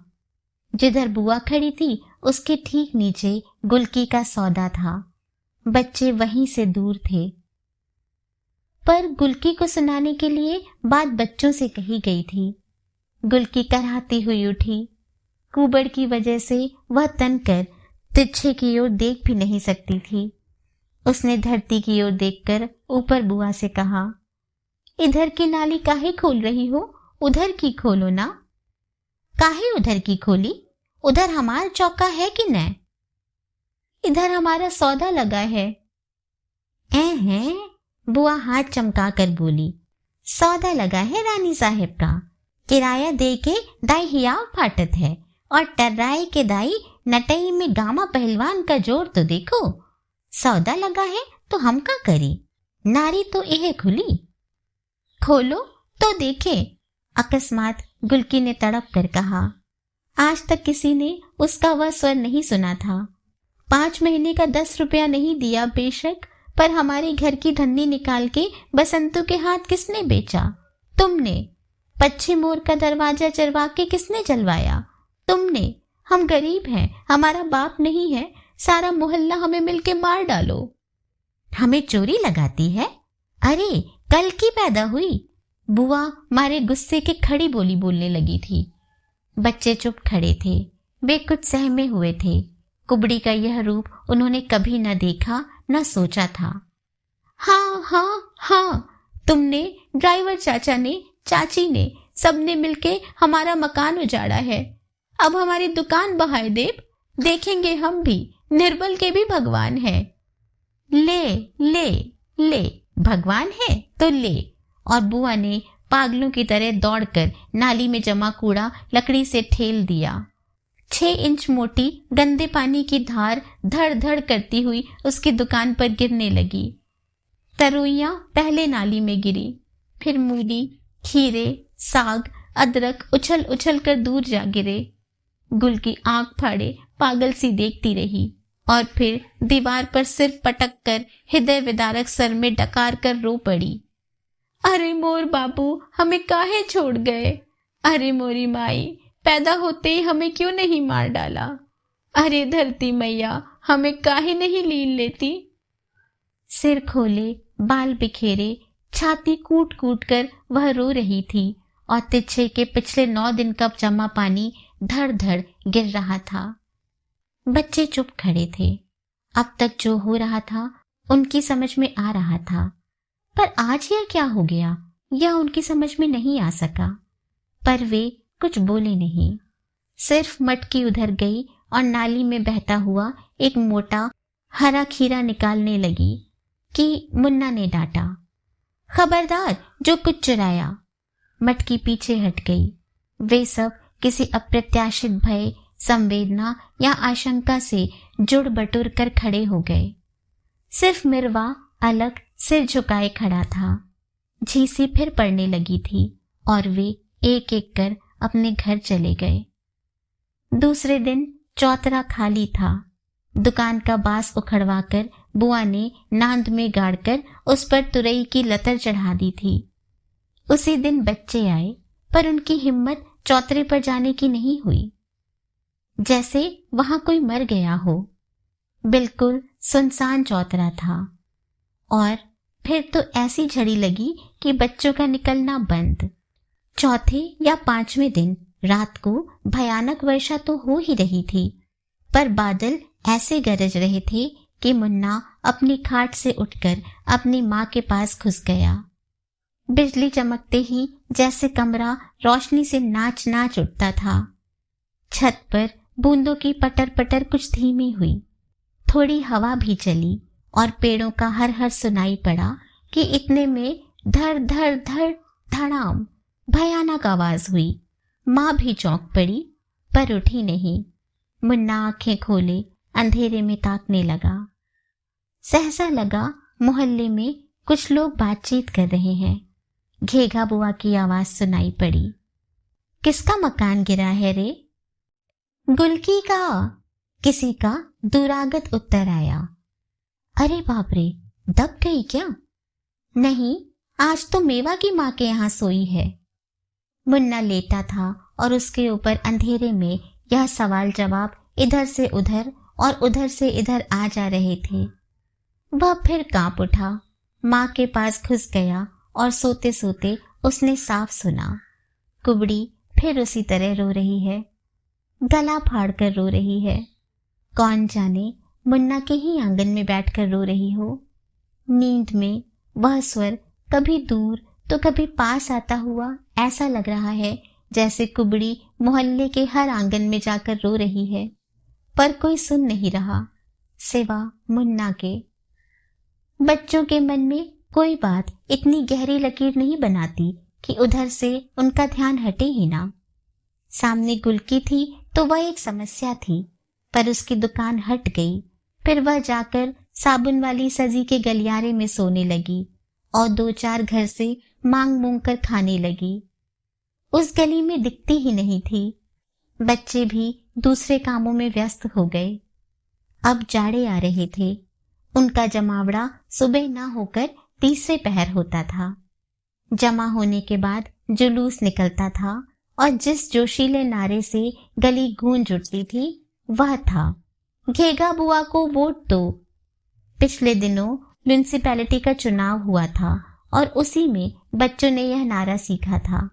जिधर बुआ खड़ी थी उसके ठीक नीचे गुलकी का सौदा था। बच्चे वहीं से दूर थे, पर गुलकी को सुनाने के लिए बात बच्चों से कही गई थी। गुलकी कराहती हुई उठी। कुबड़ की वजह से वह तनकर तिरछे की ओर देख भी नहीं सकती थी। उसने धरती की ओर देखकर ऊपर बुआ से कहा, इधर की नाली काहे खोल रही हो, उधर की खोलो ना। काहे उधर की खोली? उधर हमारा चौका है कि न? इधर हमारा सौदा लगा है। हैं? बुआ हाथ चमका कर बोली, सौदा लगा है रानी साहेब का, किराया दे के दाई हियाव फाटत है और टर्राए के दाई नटई में गामा पहलवान का जोर तो देखो। सौदा लगा है तो हम का करी, नारी तो यह खुली। खोलो तो देखे, अकस्मात गुलकी ने तड़प कर कहा। आज तक किसी ने उसका वह स्वर नहीं सुना था। 5 महीने का 10 रुपया नहीं दिया बेशक, पर हमारे घर की धन्नी निकाल के बसंतु के हाथ किसने बेचा? तुमने। पश्चिम मोर का दरवाजा चरवा के किसने जलवाया? तुमने। हम गरीब हैं, हमारा बाप नहीं है, सारा मोहल्ला हमें मिलके मार डालो। हमें चोरी लगाती है? अरे कल की पैदा हुई। बुआ मारे गुस्से के खड़ी बोली बोलने लगी थी। बच्चे चुप खड़े थे, वे कुछ सहमे हुए थे। कुबड़ी का यह रूप उन्होंने कभी न देखा न सोचा था। हाँ हाँ हाँ, तुमने, ड्राइवर चाचा ने, चाची ने, सबने मिलके हमारा मकान उजाड़ा है। अब हमारी दुकान बहाए देव, देखेंगे हम भी, निर्बल के भी भगवान है। ले ले ले, भगवान है तो ले। और बुआ ने पागलों की तरह दौड़कर नाली में जमा कूड़ा लकड़ी से ठेल दिया। 6 इंच मोटी गंदे पानी की धार धड़ धड़ करती हुई उसकी दुकान पर गिरने लगी। तरोइयां पहले नाली में गिरी, फिर मूली, खीरे, साग, अदरक उछल उछल कर दूर जा गिरे। गुल की आंख फाड़े पागल सी देखती रही। और फिर दीवार पर सिर पटक कर हृदय विदारक सर में डकार कर रो पड़ी। अरे मोर बाबू, हमें काहे छोड़ गए? अरे मोरी माई, पैदा होते ही हमें क्यों नहीं मार डाला? अरे धरती मैया, हमें काहे नहीं लीन लेती? सिर खोले, बाल बिखेरे, छाती कूट कूट कर वह रो रही थी और तिच्छे के पिछले 9 दिन का जमा पानी धड़ धड़ गिर रहा था। बच्चे चुप खड़े थे। अब तक जो हो रहा था उनकी समझ में आ रहा था, पर आज यह क्या हो गया यह उनकी समझ में नहीं आ सका। पर वे कुछ बोले नहीं, सिर्फ मटकी उधर गई और नाली में बहता हुआ एक मोटा हरा खीरा निकालने लगी कि मुन्ना ने डांटा, खबरदार जो कुछ चुराया। मटकी पीछे हट गई। वे सब किसी अप्रत्याशित भय, संवेदना या आशंका से जुड़ बटुर कर खड़े हो गए। सिर्फ मिरवा अलग सिर झुकाए खड़ा था। झीसी फिर पड़ने लगी थी और वे एक एक कर अपने घर चले गए। दूसरे दिन चौतरा खाली था। दुकान का बांस उखड़वाकर बुआ ने नांद में गाड़कर उस पर तुरई की लतर चढ़ा दी थी। उसी दिन बच्चे आए, पर उनकी हिम्मत चौतरे पर जाने की नहीं हुई, जैसे वहां कोई मर गया हो। बिल्कुल सुनसान चौतरा था। और फिर तो ऐसी झड़ी लगी कि बच्चों का निकलना बंद। चौथे या 5वें दिन रात को भयानक वर्षा तो हो ही रही थी, पर बादल ऐसे गरज रहे थे कि मुन्ना अपनी खाट से उठकर अपनी माँ के पास घुस गया। बिजली चमकते ही जैसे कमरा रोशनी से नाच नाच उठता था। छत पर बूंदों की पटर पटर कुछ धीमी हुई। थोड़ी हवा भी चली और पेड़ों का हर हर सुनाई पड़ा कि इतने में धड़ धड़ धड़ धड़ाम भयानक आवाज हुई। माँ भी चौंक पड़ी, पर उठी नहीं। मुन्ना आंखें खोले अंधेरे में ताकने लगा। सहसा लगा मोहल्ले में कुछ लोग बातचीत कर रहे हैं। घेघा बुआ की आवाज सुनाई पड़ी, किसका मकान गिरा है रे? गुलकी का, किसी का दुरागत उत्तर आया। अरे बाप रे, दब गई क्या? नहीं, आज तो मेवा की माँ के यहाँ सोई है। मुन्ना लेटा था और उसके ऊपर अंधेरे में यह सवाल जवाब इधर से उधर और उधर से इधर आ जा रहे थे। वह फिर कांप उठा, माँ के पास घुस गया और सोते सोते उसने साफ सुना। कुबड़ी फिर उसी तरह रो रही है, गला फाड़ कर रो रही है। कौन जाने मुन्ना के ही आंगन में बैठकर रो रही हो। नींद में वह स्वर कभी दूर तो कभी पास आता हुआ ऐसा लग रहा है जैसे कुबड़ी मोहल्ले के हर आंगन में जाकर रो रही है, पर कोई सुन नहीं रहा सिवा मुन्ना के। बच्चों के मन में कोई बात इतनी गहरी लकीर नहीं बनाती कि उधर से उनका ध्यान हटे ही ना। सामने गुलकी थी तो वह एक समस्या थी, पर उसकी दुकान हट गई। फिर वह जाकर साबुन वाली सजी के गलियारे में सोने लगी और 2-4 घर से मांग मूंग कर खाने लगी। उस गली में दिखती ही नहीं थी। बच्चे भी दूसरे कामों में व्यस्त हो गए। अब जाड़े आ रहे थे। उनका जमावड़ा सुबह ना होकर तीसरे पहर होता था। जमा होने के बाद जुलूस निकलता था और जिस जोशीले नारे से गली गूंज उठती थी वह था, घेगा बुआ को वोट दो। पिछले दिनों म्युनिसिपैलिटी का चुनाव हुआ था और उसी में बच्चों ने यह नारा सीखा था।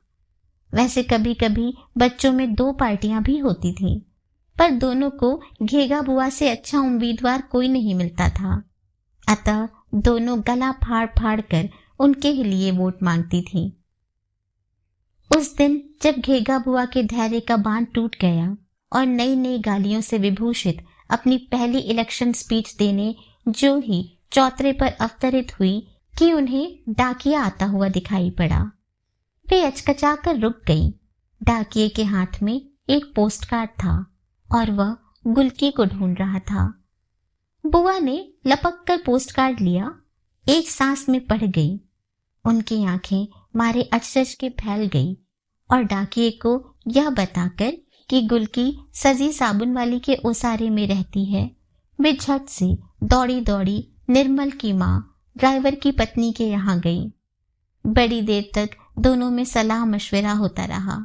वैसे कभी कभी बच्चों में 2 पार्टियां भी होती थीं, पर दोनों को घेगा बुआ से अच्छा उम्मीदवार कोई नहीं मिलता था। अतः दोनों गला फाड़ फाड़ कर उनके ही लिए वोट मांगती थीं। उस दिन जब घेगा बुआ के धैर्य का बांध टूट गया और नई नई गालियों से विभूषित अपनी पहली इलेक्शन स्पीच देने जो ही चौतरे पर अवतरित हुई कि उन्हें डाकिया आता हुआ दिखाई पड़ा। वे अचकचा कर रुक गईं। डाकिये के हाथ में एक पोस्ट कार्ड था और वह गुलकी को ढूंढ रहा था। बुआ ने लपक कर पोस्ट कार्ड लिया, एक सांस में पढ़ गई। उनकी आंखें मारे अचरज के फैल गई और डाकिये को यह बताकर कि गुलकी सजी साबुन वाली के ओसारे में रहती है, वे झट से दौड़ी दौड़ी निर्मल की माँ ड्राइवर की पत्नी के यहाँ गई। बड़ी देर तक दोनों में सलाह मशवरा होता रहा।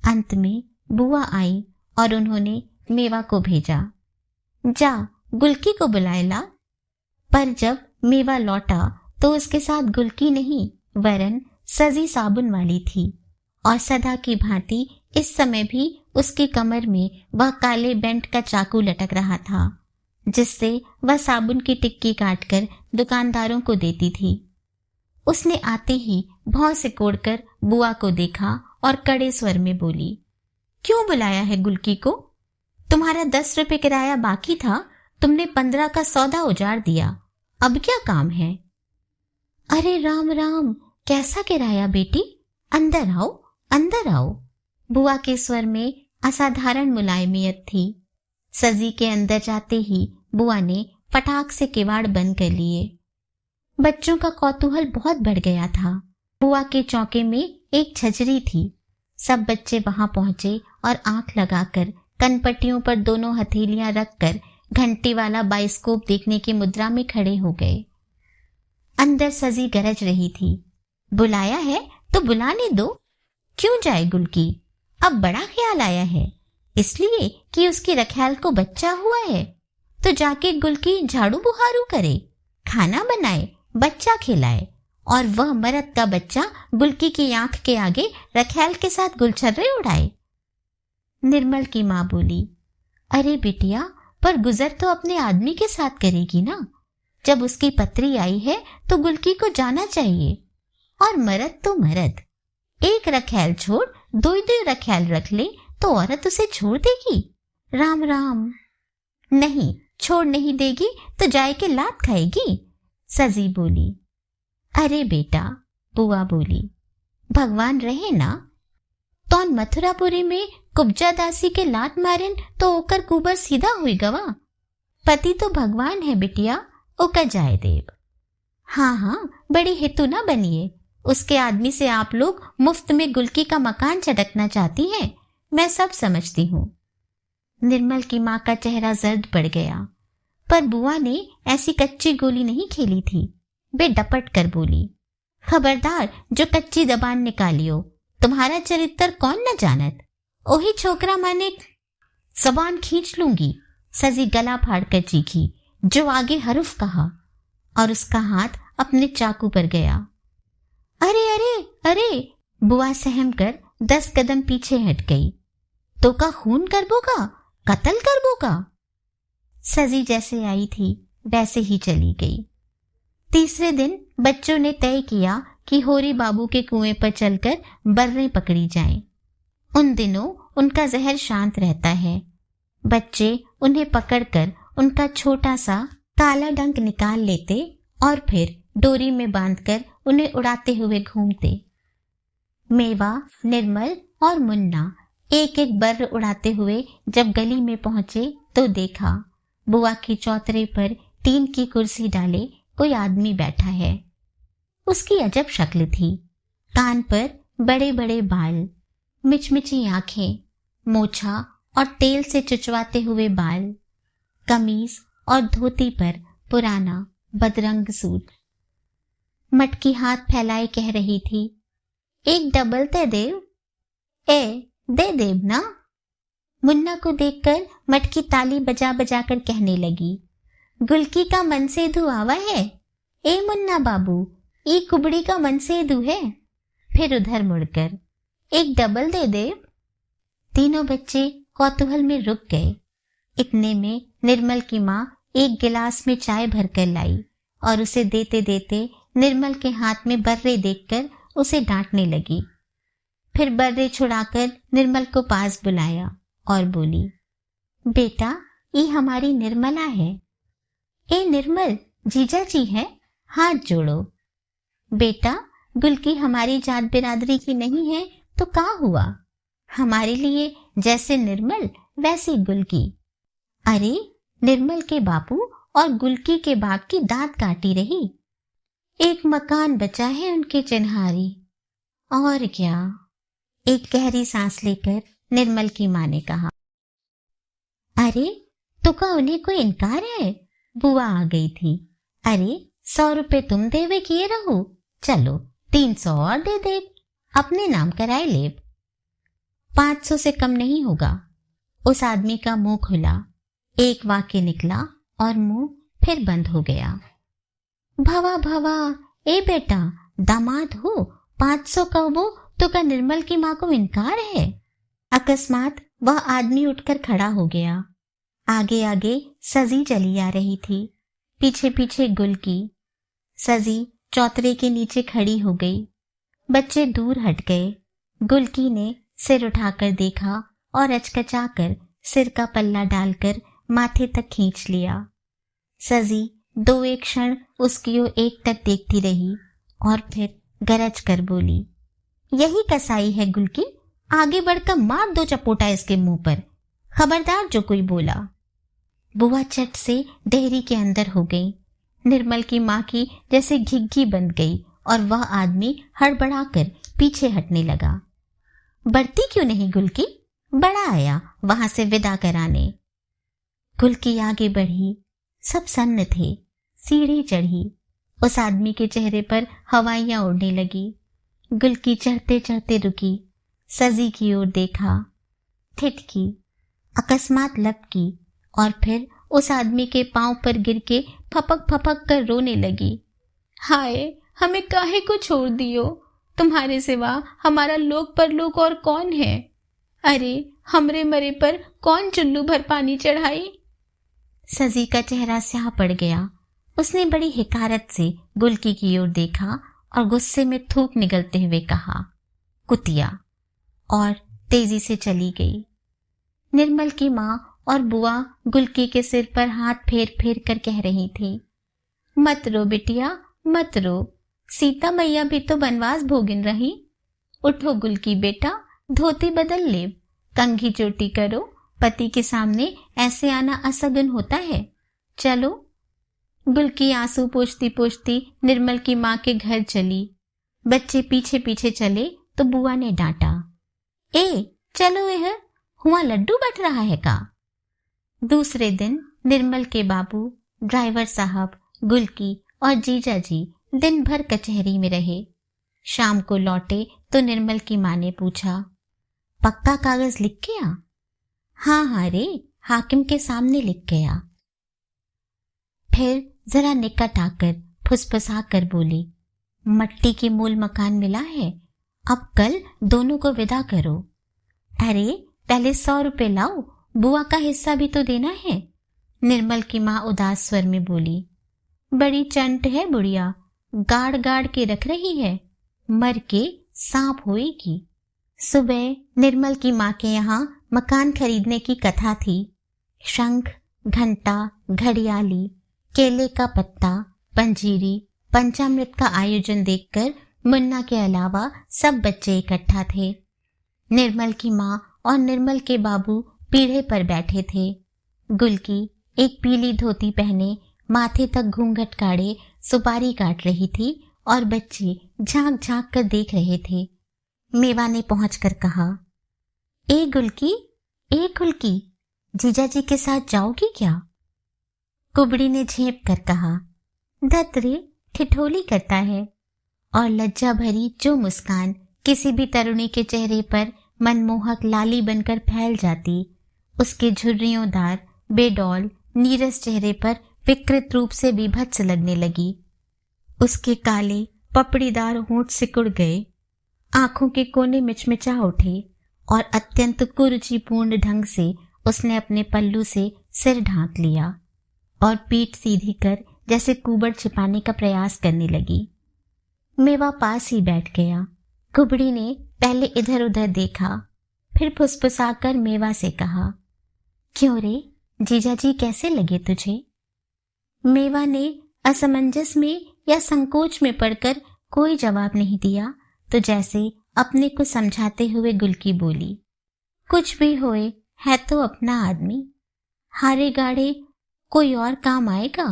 अंत में बुआ आई और उन्होंने मेवा को भेजा, जा गुलकी को बुलाए ला। पर जब मेवा लौटा तो उसके साथ गुलकी नहीं वरन सजी साबुन वाली थी, और सदा की भांति इस समय भी उसकी कमर में वह काले बेंट का चाकू लटक रहा था, जिससे वह साबुन की टिक्की काटकर दुकानदारों को देती थी। उसने आते ही भौं से कोड़कर बुआ को देखा और कड़े स्वर में बोली, क्यों बुलाया है गुलकी को? तुम्हारा 10 रुपए किराया बाकी था, तुमने 15 का सौदा उजाड़ दिया, अब क्या काम है? अरे राम राम, कैसा किराया बेटी? अंदर आओ, अंदर आओ। बुआ के स्वर में असाधारण मुलायमियत थी। सजी के अंदर जाते ही बुआ ने फटाक से किवाड़ बंद कर लिए। बच्चों का कौतूहल बहुत बढ़ गया था। बुआ के चौके में एक छजरी थी। सब बच्चे वहां पहुंचे और आंख लगाकर कनपट्टियों पर दोनों हथेलियां रखकर घंटी वाला बाइस्कोप देखने की मुद्रा में खड़े हो गए। अंदर सजी गरज रही थी, बुलाया है तो बुलाने दो, क्यों जाए गुलकी? अब बड़ा ख्याल आया है, इसलिए कि उसकी रखैल को बच्चा हुआ है, तो जाके गुलकी झाड़ू बुहारू करे, खाना बनाए, बच्चा खिलाए, और वह मरद का बच्चा गुलकी की आंख के आगे रखैल के साथ गुलछर्रे उड़ाए। निर्मल की माँ बोली, अरे बिटिया, पर गुजर तो अपने आदमी के साथ करेगी ना। जब उसकी पत्री आई है तो गुलकी को जाना चाहिए, और मरद तो मरद, एक रखैल छोड़ दो रखैल रख ले तो औरत उसे छोड़ देगी? राम राम। नहीं, छोड़ नहीं देगी तो जाए के लात खाएगी, सजी बोली। अरे बेटा, बुआ बोली, भगवान रहे ना। तौन मथुरापुरी में कुब्जा दासी के लात मारेन तो ओकर कुबर सीधा हुई गवा। पति तो भगवान है बिटिया, ओका जाए देव। हाँ हाँ, बड़ी हेतु ना बनिए, उसके आदमी से आप लोग मुफ्त में गुलकी का मकान झटकना चाहती हैं, मैं सब समझती हूँ। निर्मल की माँ का चेहरा जर्द पड़ गया, पर बुआ ने ऐसी कच्ची गोली नहीं खेली थी। वे डपट कर बोली, खबरदार जो कच्ची जबान निकालियो, तुम्हारा चरित्र कौन न जानत, ओही छोकरा माने जबान खींच लूंगी। सजी गला फाड़कर चीखी, जो आगे हरुफ कहा, और उसका हाथ अपने चाकू पर गया। अरे अरे अरे, बुआ सहम कर 10 कदम पीछे हट गई। तो का खून करबोगा, कत्ल करबोगा? सजी जैसे आई थी वैसे ही चली गई। तीसरे दिन बच्चों ने तय किया कि होरी बाबू के कुएं पर चलकर बर्रें पकड़ी जाएं। उन दिनों उनका जहर शांत रहता है। बच्चे उन्हें पकड़कर उनका छोटा सा काला डंक निकाल लेते और फिर डोरी में बांधकर उन्हें उड़ाते हुए घूमते। मेवा, निर्मल और मुन्ना एक एक बर्र उड़ाते हुए जब गली में पहुंचे तो देखा बुआ के चौतरे पर टीन की कुर्सी डाले कोई आदमी बैठा है। उसकी अजब शक्ल थी, कान पर बड़े बड़े बाल, मिचमिची आंखें, मोछा और तेल से चुचवाते हुए बाल, कमीज और धोती पर पुराना बदरंग सूट। मटकी हाथ फैलाए कह रही थी, एक डबल दे देव। दे देव ना। मुन्ना को देखकर मटकी ताली बजा बजा कर कहने लगी, गुलकी का मनसेधु आवा है। ए मुन्ना बाबू, ई कुबड़ी का मनसेधु है। फिर उधर मुड़कर, एक डबल दे देव। तीनों बच्चे कौतूहल में रुक गए। इतने में निर्मल की माँ एक गिलास में चाय भरकर लाई और उसे देते देते निर्मल के हाथ में बर्रे देखकर उसे डांटने लगी। फिर बर्रे छुड़ाकर निर्मल को पास बुलाया और बोली, बेटा, ये हमारी निर्मला है। ए निर्मल, जीजा जी है, हाथ जोड़ो। बेटा, गुलकी हमारी जात बिरादरी की नहीं है तो क्या हुआ, हमारे लिए जैसे निर्मल वैसी गुलकी। अरे, निर्मल के बापू और गुलकी के बाप की दांत काटी रही, एक मकान बचा है उनके चिन्हारी। और क्या? एक गहरी सांस लेकर निर्मल की माँ ने कहा, अरे तो का उन्हें कोई इनकार है? बुआ आ गई थी। अरे 100 रुपए तुम देवे किए रहो, चलो 300 और दे दे, अपने नाम कराए लेब। 500 से कम नहीं होगा। उस आदमी का मुंह खुला, एक वाक्य निकला और मुंह फिर बंद हो गया। भवा भवा, ए बेटा दामाद हो, 500 कहो तो का निर्मल की माँ को इनकार है? अकस्मात वह आदमी उठकर खड़ा हो गया। आगे आगे सजी चली आ रही थी, पीछे पीछे गुलकी। सजी चौतरे के नीचे खड़ी हो गई। बच्चे दूर हट गए। गुलकी ने सिर उठाकर देखा और अचकचाकर सिर का पल्ला डालकर माथे तक खींच लिया। सजी 2-1 क्षण उसकी ओर एकटक देखती रही और फिर गरज कर बोली, यही कसाई है गुलकी, आगे बढ़कर मार दो चपोटा इसके मुंह पर, खबरदार जो कोई बोला। बुआ चट से डेहरी के अंदर हो गई। निर्मल की माँ की जैसे घिग्घी बंध गई और वह आदमी हड़बड़ाकर पीछे हटने लगा। बढ़ती क्यों नहीं गुलकी? बड़ा आया वहां से विदा कराने। गुलकी आगे बढ़ी। सब सन्न थे। सीढ़ी चढ़ी। उस आदमी के चेहरे पर हवाइयां उड़ने लगी। गुलकी चढ़ते चढ़ते रुकी, सजी की ओर देखा, ठिठकी, अकस्मात लपकी और फिर उस आदमी के पांव पर गिर के फपक फपक कर रोने लगी। हाय, हमें काहे को छोड़ दियो, तुम्हारे सिवा हमारा लोक परलोक और कौन है? अरे हमरे मरे पर कौन चुल्लू भर पानी चढ़ाई? सजी का चेहरा स्याह पड़ गया। उसने बड़ी हिकारत से गुलकी की ओर देखा और गुस्से में थूक निगलते हुए कहा, कुतिया, और तेजी से चली गई। निर्मल की माँ और बुआ गुलकी के सिर पर हाथ फेर फेर कर कह रही थी, मत रो बिटिया, मत रो, सीता मैया भी तो वनवास भोगिन रही। उठो गुलकी बेटा, धोती बदल ले, कंघी चोटी करो, पति के सामने ऐसे आना असगुन होता है। चलो। गुलकी आंसू पोंछती पोंछती निर्मल की माँ के घर चली। बच्चे पीछे पीछे चले तो बुआ ने डांटा, ए चलो यह हुआ लड्डू बट रहा है का? दूसरे दिन निर्मल के बाबू, ड्राइवर साहब, गुलकी और जीजा जी दिन भर कचहरी में रहे। शाम को लौटे तो निर्मल की माँ ने पूछा, पक्का कागज लिख के आ? हाँ हाँ रे, हाकिम के सामने लिख के आ। फिर जरा निकट आकर फुसफुसा कर बोली, मट्टी के मूल मकान मिला है, अब कल दोनों को विदा करो। अरे पहले 100 रुपए लाओ, बुआ का हिस्सा भी तो देना है। निर्मल की माँ उदास स्वर में बोली, बड़ी चंट है बुढ़िया, गाड़ गाड़ के रख रही है, मर के सांप होएगी। सुबह निर्मल की माँ के यहाँ मकान खरीदने की कथा थी। शंख, घंटा, घड़ियाली, केले का पत्ता, पंजीरी, पंचामृत का आयोजन देखकर मुन्ना के अलावा सब बच्चे इकट्ठा थे। निर्मल की माँ और निर्मल के बाबू पीढ़े पर बैठे थे। गुलकी एक पीली धोती पहने, माथे तक घूंघट काढ़े सुपारी काट रही थी और बच्चे झांक झांक कर देख रहे थे। मेवा ने पहुंचकर कहा, ए गुलकी, जीजा जी के साथ जाओगी क्या? कुबड़ी ने झेप कर कहा, धत रे, ठिठोली करता है। और लज्जा भरी जो मुस्कान किसी भी तरुणी के चेहरे पर मनमोहक लाली बनकर फैल जाती, उसके झुर्रियोंदार, बेडौल, नीरस चेहरे पर विकृत रूप से विभत्स लगने लगी। उसके काले पपड़ीदार होंठ सिकुड़ गए, आंखों के कोने मिचमिचा उठे और अत्यंत कुरुचिपूर्ण ढंग से उसने अपने पल्लू से सिर ढांक लिया और पीठ सीधी कर जैसे कुबड़ छिपाने का प्रयास करने लगी। मेवा पास ही बैठ गया। कुबड़ी ने पहले इधर उधर देखा, फिर फुसफुसाकर मेवा से कहा, क्यों रे, जीजाजी कैसे लगे तुझे? मेवा ने असमंजस में या संकोच में पड़कर कोई जवाब नहीं दिया, तो जैसे अपने को समझाते हुए गुलकी बोली, कुछ भी होए है तो अपना आदमी, हारे गाड़े कोई और काम आएगा।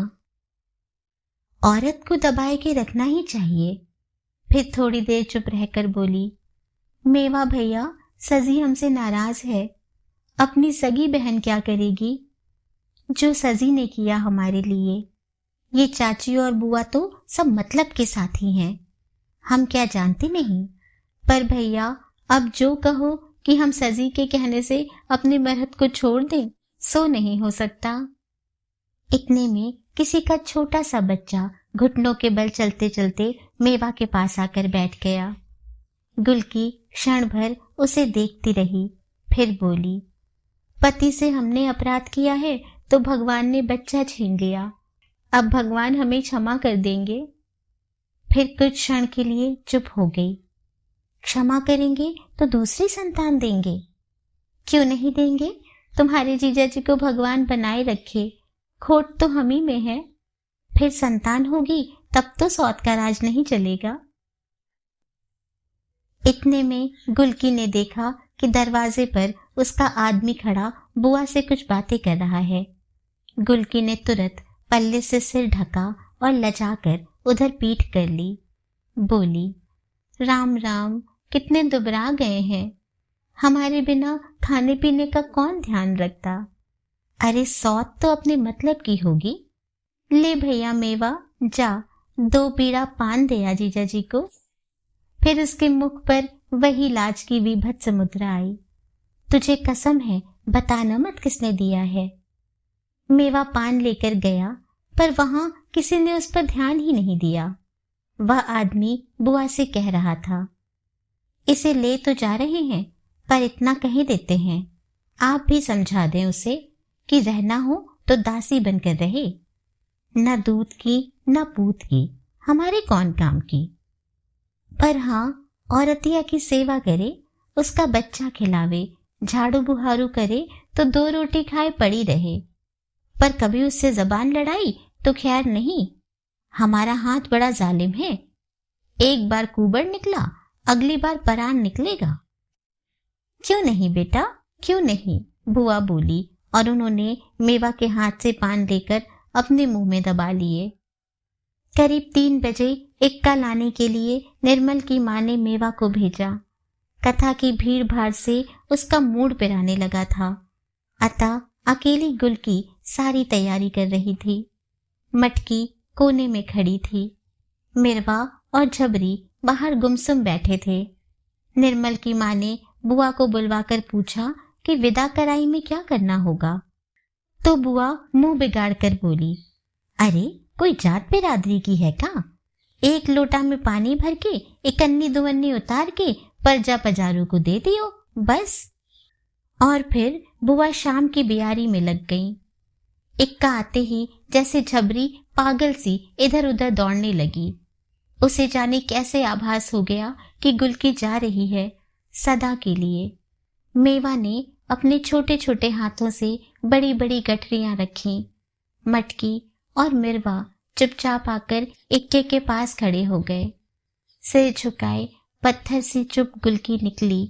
औरत को दबाए के रखना ही चाहिए। फिर थोड़ी देर चुप रहकर बोली, मेवा भैया, सजी हमसे नाराज है, अपनी सगी बहन क्या करेगी? जो सजी ने किया हमारे लिए। ये चाची और बुआ तो सब मतलब के साथी हैं, हम क्या जानते नहीं। पर भैया, अब जो कहो कि हम सजी के कहने से अपनी मरहत को छोड़ दें, सो नहीं हो सकता। इतने में किसी का छोटा सा बच्चा घुटनों के बल चलते चलते मेवा के पास आकर बैठ गया। गुलकी क्षण भर उसे देखती रही, फिर बोली, पति से हमने अपराध किया है तो भगवान ने बच्चा छीन लिया, अब भगवान हमें क्षमा कर देंगे। फिर कुछ क्षण के लिए चुप हो गई। क्षमा करेंगे तो दूसरी संतान देंगे? क्यों नहीं देंगे? तुम्हारे जीजा जी को भगवान बनाए रखे, खोट तो हम ही में है। फिर संतान होगी तब तो सौत का राज नहीं चलेगा। इतने में गुलकी ने देखा कि दरवाजे पर उसका आदमी खड़ा बुआ से कुछ बातें कर रहा है। गुलकी ने तुरंत पल्ले से सिर ढका और लजाकर उधर पीठ कर ली। बोली, राम राम, कितने दुबरा गए हैं। हमारे बिना खाने पीने का कौन ध्यान रखता। अरे सौत तो अपने मतलब की होगी। ले भैया मेवा, जा 2 पीड़ा पान दे आ जीजा जी को। फिर उसके मुख पर वही लाज की विभत्स मुद्रा आई। तुझे कसम है, बताना मत किसने दिया है। मेवा पान लेकर गया, पर वहां किसी ने उस पर ध्यान ही नहीं दिया। वह आदमी बुआ से कह रहा था, इसे ले तो जा रहे हैं, पर इतना कह देते हैं, आप भी समझा दें उसे कि रहना हो तो दासी बनकर रहे, न दूध की न पूत की, हमारे कौन काम की। पर हाँ, औरतिया की सेवा करे, उसका बच्चा खिलावे, झाड़ू बुहारू करे तो 2 रोटी खाए पड़ी रहे। पर कभी उससे जबान लड़ाई तो खैर नहीं। हमारा हाथ बड़ा जालिम है, एक बार कुबड़ निकला, अगली बार परान निकलेगा। क्यों नहीं बेटा, क्यों नहीं, बुआ बोली और उन्होंने मेवा के हाथ से पान लेकर अपने मुंह में दबा लिए। करीब 3 बजे इक्का लाने के लिए निर्मल की मां ने मेवा को भेजा। कथा की भीड़ भाड़ से उसका मूड पिराने लगा था, अतः अकेली गुलकी सारी तैयारी कर रही थी। मटकी कोने में खड़ी थी, मिरवा और झबरी बाहर गुमसुम बैठे थे। निर्मल की मां ने बुआ को बुलवाकर पूछा कि विदा कराई में क्या करना होगा, तो बुआ मुंह बिगाड़ कर बोली, अरे कोई जात बिरादरी की है का? 1 लोटा में पानी भर के 1 दुवन्नी उतार के परजा पजारू को दे दियो, बस। और फिर बुआ शाम की बियारी में लग गई। इक्का आते ही जैसे झबरी पागल सी इधर उधर दौड़ने लगी। उसे जाने कैसे आभास हो गया कि गुलकी जा रही है सदा के लिए। मेवा ने अपने छोटे छोटे हाथों से बड़ी बड़ी गठरियां रखी। मटकी और मिरवा चुपचाप आकर इक्के के पास खड़े हो गए। सिर झुकाए पत्थर सी चुप गुलकी निकली।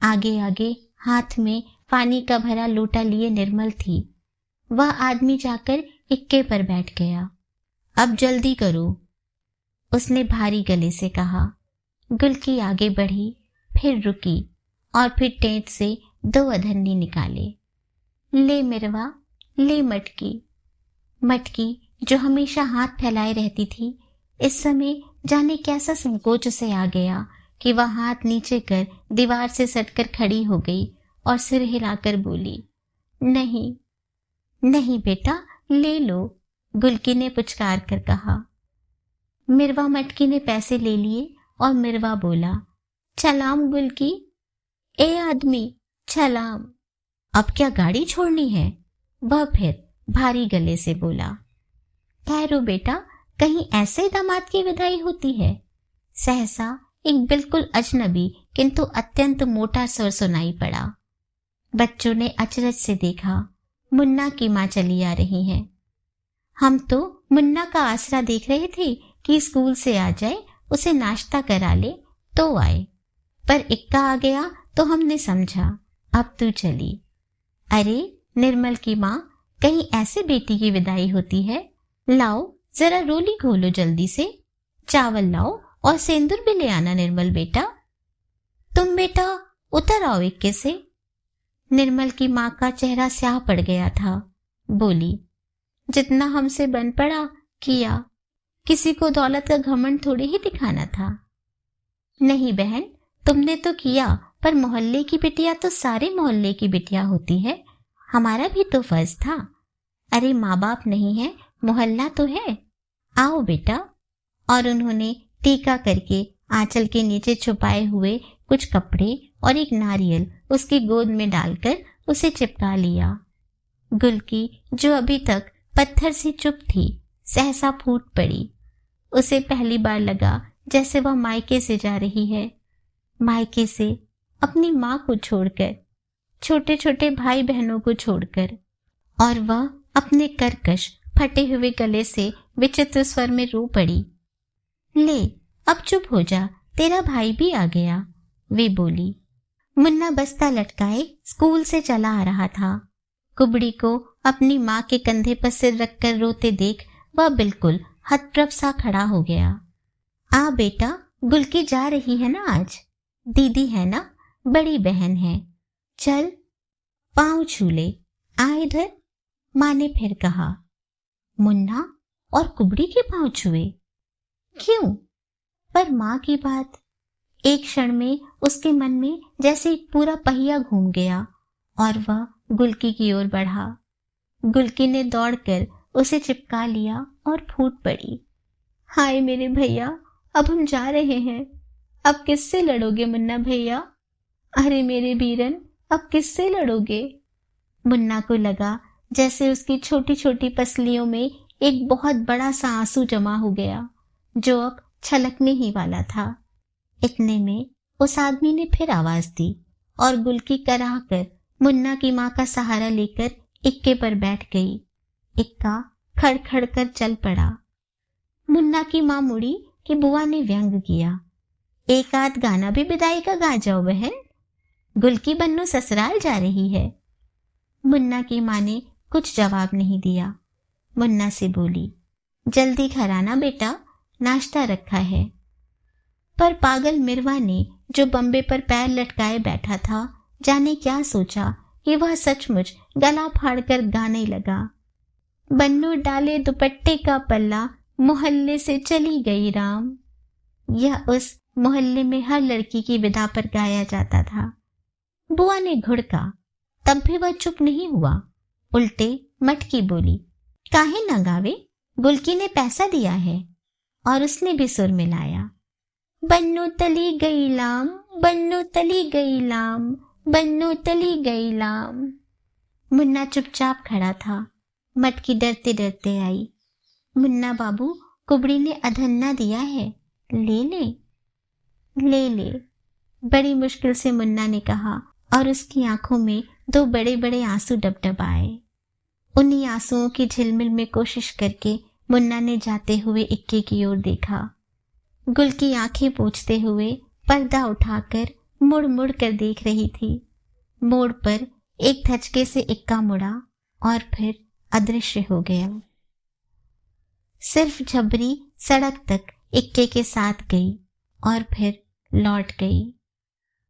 आगे आगे हाथ में पानी का भरा लोटा लिए निर्मल थी। वह आदमी जाकर इक्के पर बैठ गया। अब जल्दी करो, उसने भारी गले से कहा। गुलकी आगे बढ़ी, फिर रुकी और फिर टेंट से 2 अधन्नी निकाले। ले मिरवा, ले मटकी। मटकी जो हमेशा हाथ फैलाए रहती थी, इस समय जाने कैसा संकोच से आ गया कि वह हाथ नीचे कर दीवार से सटकर खड़ी हो गई और सिर हिलाकर बोली, नहीं नहीं बेटा, ले लो, गुलकी ने पुचकार कर कहा। मिरवा मटकी ने पैसे ले लिए और मिरवा बोला, छलाम गुलकी। ए आदमी, छलाम। अब क्या गाड़ी छोड़नी है? वह फिर भारी गले से बोला। ठहरो बेटा, कहीं ऐसे दामाद की विदाई होती है? सहसा एक बिल्कुल अजनबी किंतु अत्यंत मोटा स्वर सुनाई पड़ा। बच्चों ने अचरज से देखा। मुन्ना की मां चली आ रही है। हम तो मुन्ना का आसरा देख रहे थे कि स्कूल से आ जाए, उसे नाश्ता करा ले तो आए, पर इक्का आ गया तो हमने समझा अब तू चली। अरे निर्मल की मां, कहीं ऐसे बेटी की विदाई होती है? लाओ जरा रोली खोलो जल्दी से, चावल लाओ और सेंदूर भी ले आना निर्मल बेटा। तुम बेटा उतर आओ इक्के से। निर्मल की मां का चेहरा स्याह पड़ गया था। बोली, जितना हमसे बन पड़ा किया, किसी को दौलत का घमंड थोड़ी ही दिखाना था। नहीं बहन, तुमने तो किया, पर मोहल्ले की बिटिया तो सारे मोहल्ले की बिटिया होती है, हमारा भी तो फर्ज था। अरे माँ बाप नहीं है, मोहल्ला तो है, आओ बेटा। और उन्होंने टीका करके आंचल के नीचे छुपाए हुए कुछ कपड़े और एक नारियल उसकी गोद में डालकर उसे चिपका लिया। गुलकी, जो अभी तक पत्थर से चुप थी, सहसा फूट पड़ी। उसे पहली बार लगा जैसे वह मायके से जा रही है, मायके से अपनी माँ को छोड़कर, छोटे छोटे भाई बहनों को छोड़कर। और वह अपने कर्कश फटे हुए गले से विचित्र स्वर में रो पड़ी। ले, अब चुप हो जा, तेरा भाई भी आ गया, वे बोली। मुन्ना बस्ता लटकाए स्कूल से चला आ रहा था। कुबड़ी को अपनी माँ के कंधे पर सिर रखकर रोते देख वह बिल्कुल हतप्रभ सा खड़ा हो गया। आ बेटा, गुलकी जा रही है ना आज, दीदी है ना, बड़ी बहन है, चल पाँव छू ले, आ इधर, माँ ने फिर कहा। मुन्ना और कुबड़ी के पाँव छुए, क्यों? पर माँ की बात। एक क्षण में उसके मन में जैसे एक पूरा पहिया घूम गया और वह गुलकी की ओर बढ़ा। गुलकी ने दौड़कर उसे चिपका लिया और फूट पड़ी। हाय मेरे भैया, अब हम जा रहे हैं, अब किससे लड़ोगे मुन्ना भैया? अरे मेरे बीरन, अब किससे लड़ोगे? मुन्ना को लगा जैसे उसकी छोटी छोटी पसलियों में एक बहुत बड़ा सा आंसू जमा हो गया, जो अब छलकने ही वाला था। इतने में उस आदमी ने फिर आवाज दी और गुलकी कराह कर मुन्ना की माँ का सहारा लेकर इक्के पर बैठ गई। इक्का खड़खड़ कर चल पड़ा। मुन्ना की माँ मुड़ी कि बुआ ने व्यंग किया, एक आध गाना भी विदाई का गा जाओ बहन, गुलकी बन्नू ससुराल जा रही है। मुन्ना की माँ ने कुछ जवाब नहीं दिया। मुन्ना से बोली, जल्दी घर आना बेटा, नाश्ता रखा है। पर पागल मिरवा ने, जो बम्बे पर पैर लटकाए बैठा था, जाने क्या सोचा कि वह सचमुच गला फाड़कर गाने लगा। बन्नू डाले दुपट्टे का पल्ला, मोहल्ले से चली गई राम। यह उस मोहल्ले में हर लड़की की विदा पर गाया जाता था। बुआ ने घुड़का, तब भी वह चुप नहीं हुआ, उल्टे मटकी बोली, काहे न गावे, गुलकी ने पैसा दिया है। और उसने भी सुर मिलाया, बन्नू तली गई लाम, बन्नू तली गई लाम, बन्नू तली गई लाम। मुन्ना चुपचाप खड़ा था। मटकी डरते डरते आई। मुन्ना बाबू, कुबड़ी ने अधन्ना दिया है, ले ले, ले ले, बड़ी मुश्किल से मुन्ना ने कहा और उसकी आंखों में दो बड़े बड़े आंसू डबडब आए। उन्हीं आंसुओं की झिलमिल में कोशिश करके मुन्ना ने जाते हुए इक्के की ओर देखा। गुल की आंखें पोंछते हुए पर्दा उठाकर मुड़ मुड़ कर देख रही थी। मोड़ पर एक धचके से इक्का मुड़ा और फिर अदृश्य हो गया। सिर्फ झबरी सड़क तक इक्के के साथ गई और फिर लौट गई।